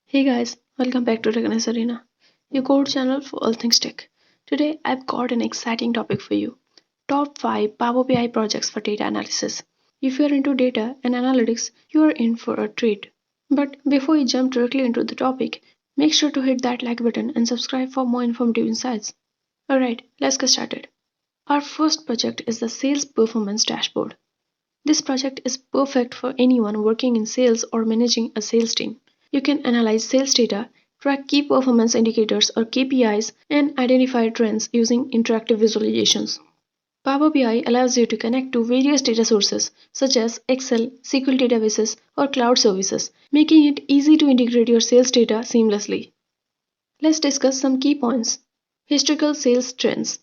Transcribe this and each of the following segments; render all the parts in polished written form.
Hey guys, welcome back to Recognize Arena, your core channel for all things tech. Today I've got an exciting topic for you. Top 5 Power BI projects for data analysis. If you're into data and analytics, you're in for a treat. But before we jump directly into the topic, make sure to hit that like button and subscribe for more informative insights. Alright, let's get started. Our first project is the Sales Performance Dashboard. This project is perfect for anyone working in sales or managing a sales team. You can analyze sales data, track key performance indicators or KPIs, and identify trends using interactive visualizations. Power BI allows you to connect to various data sources such as Excel, SQL databases, or cloud services, making it easy to integrate your sales data seamlessly. Let's discuss some key points. Historical sales trends.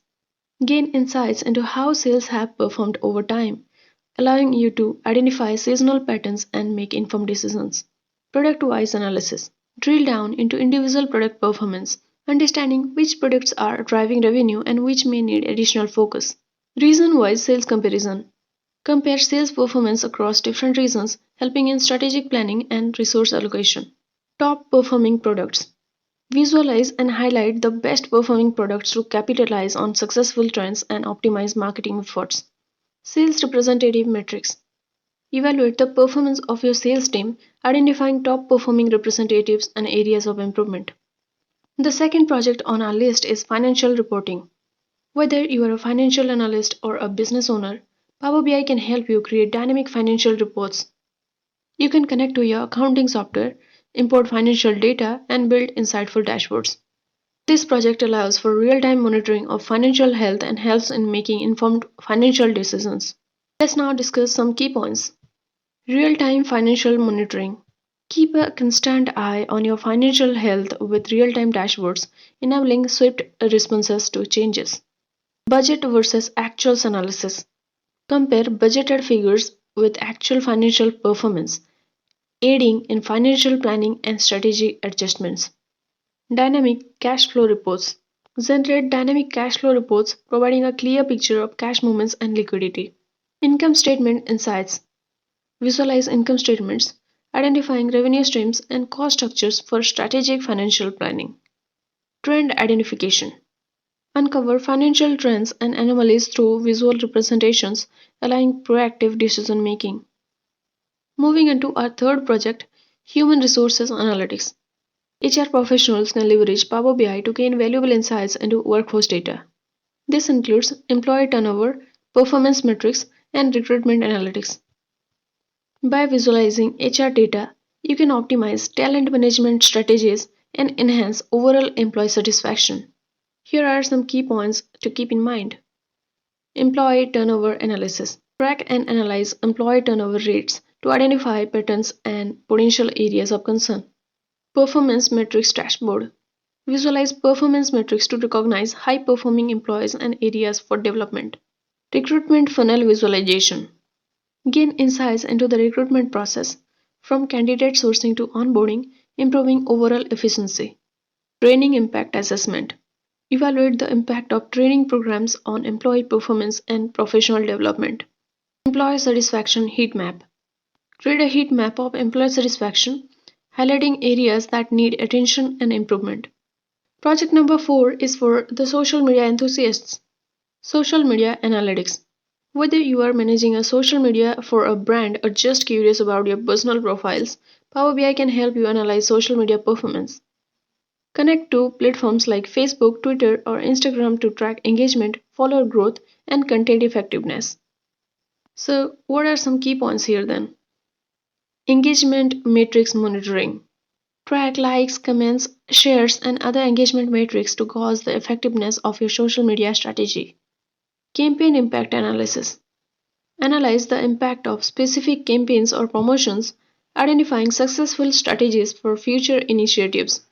Gain insights into how sales have performed over time, allowing you to identify seasonal patterns and make informed decisions. Product-wise analysis. Drill down into individual product performance, understanding which products are driving revenue and which may need additional focus. Region-wise sales comparison. Compare sales performance across different regions, helping in strategic planning and resource allocation. Top performing products. Visualize and highlight the best performing products to capitalize on successful trends and optimize marketing efforts. Sales representative metrics. Evaluate the performance of your sales team, identifying top performing representatives and areas of improvement. The second project on our list is financial reporting. Whether you are a financial analyst or a business owner, Power BI can help you create dynamic financial reports. You can connect to your accounting software, import financial data, and build insightful dashboards. This project allows for real-time monitoring of financial health and helps in making informed financial decisions. Let's now discuss some key points. Real-time financial monitoring. Keep a constant eye on your financial health with real-time dashboards, enabling swift responses to changes. Budget versus actuals analysis. Compare budgeted figures with actual financial performance, aiding in financial planning and strategy adjustments. Dynamic cash flow reports. Generate dynamic cash flow reports providing a clear picture of cash movements and liquidity. Income statement insights. Visualize income statements, identifying revenue streams and cost structures for strategic financial planning. Trend identification. Uncover financial trends and anomalies through visual representations, allowing proactive decision making. Moving into our third project, Human Resources Analytics. HR professionals can leverage Power BI to gain valuable insights into workforce data. This includes employee turnover, performance metrics, and recruitment analytics. By visualizing HR data, you can optimize talent management strategies and enhance overall employee satisfaction. Here are some key points to keep in mind. Employee turnover analysis. Track and analyze employee turnover rates to identify patterns and potential areas of concern. Performance metrics dashboard. Visualize performance metrics to recognize high performing employees and areas for development. Recruitment funnel visualization. Gain insights into the recruitment process, from candidate sourcing to onboarding, improving overall efficiency. Training impact assessment. Evaluate the impact of training programs on employee performance and professional development. Employee satisfaction heat map. Create a heat map of employee satisfaction, highlighting areas that need attention and improvement. Project number 4 is for the social media enthusiasts. Social media analytics. Whether you are managing a social media for a brand or just curious about your personal profiles, Power BI can help you analyze social media performance. Connect to platforms like Facebook, Twitter, or Instagram to track engagement, follower growth, and content effectiveness. So, what are some key points here then? Engagement matrix monitoring. Track likes, comments, shares, and other engagement metrics to gauge the effectiveness of your social media strategy. Campaign impact analysis. Analyze the impact of specific campaigns or promotions, identifying successful strategies for future initiatives.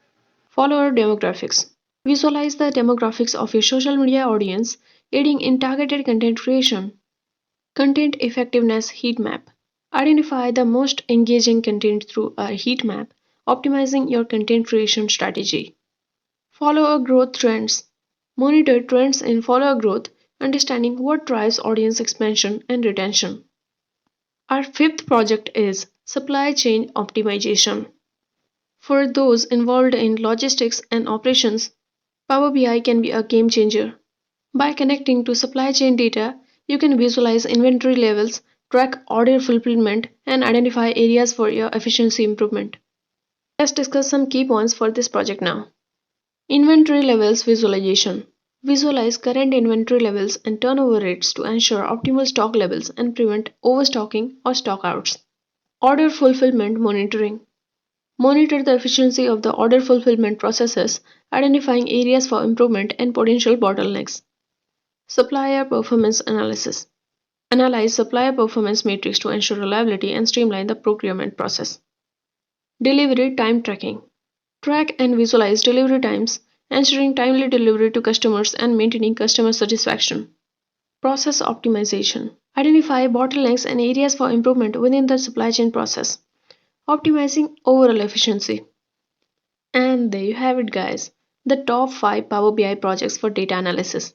Follower demographics. Visualize the demographics of your social media audience, aiding in targeted content creation. Content effectiveness heat map. Identify the most engaging content through a heat map, optimizing your content creation strategy. Follower growth trends. Monitor trends in follower growth, understanding what drives audience expansion and retention. Our fifth project is supply chain optimization. For those involved in logistics and operations, Power BI can be a game changer. By connecting to supply chain data, you can visualize inventory levels, track order fulfillment, and identify areas for your efficiency improvement. Let's discuss some key points for this project now. Inventory levels visualization. Visualize current inventory levels and turnover rates to ensure optimal stock levels and prevent overstocking or stockouts. Order fulfillment monitoring. Monitor the efficiency of the order fulfillment processes, identifying areas for improvement and potential bottlenecks. Supplier performance analysis. Analyze supplier performance metrics to ensure reliability and streamline the procurement process. Delivery time tracking. Track and visualize delivery times, ensuring timely delivery to customers and maintaining customer satisfaction. Process optimization. Identify bottlenecks and areas for improvement within the supply chain process, optimizing overall efficiency. And there you have it, guys, the top 5 Power BI projects for data analysis.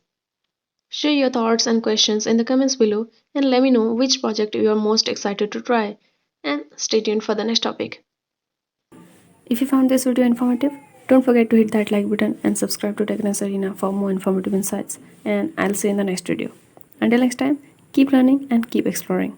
Share your thoughts and questions in the comments below and let me know which project you are most excited to try. And stay tuned for the next topic. If you found this video informative, don't forget to hit that like button and subscribe to Techness Arena for more informative insights. And I'll see you in the next video. Until next time, keep learning and keep exploring.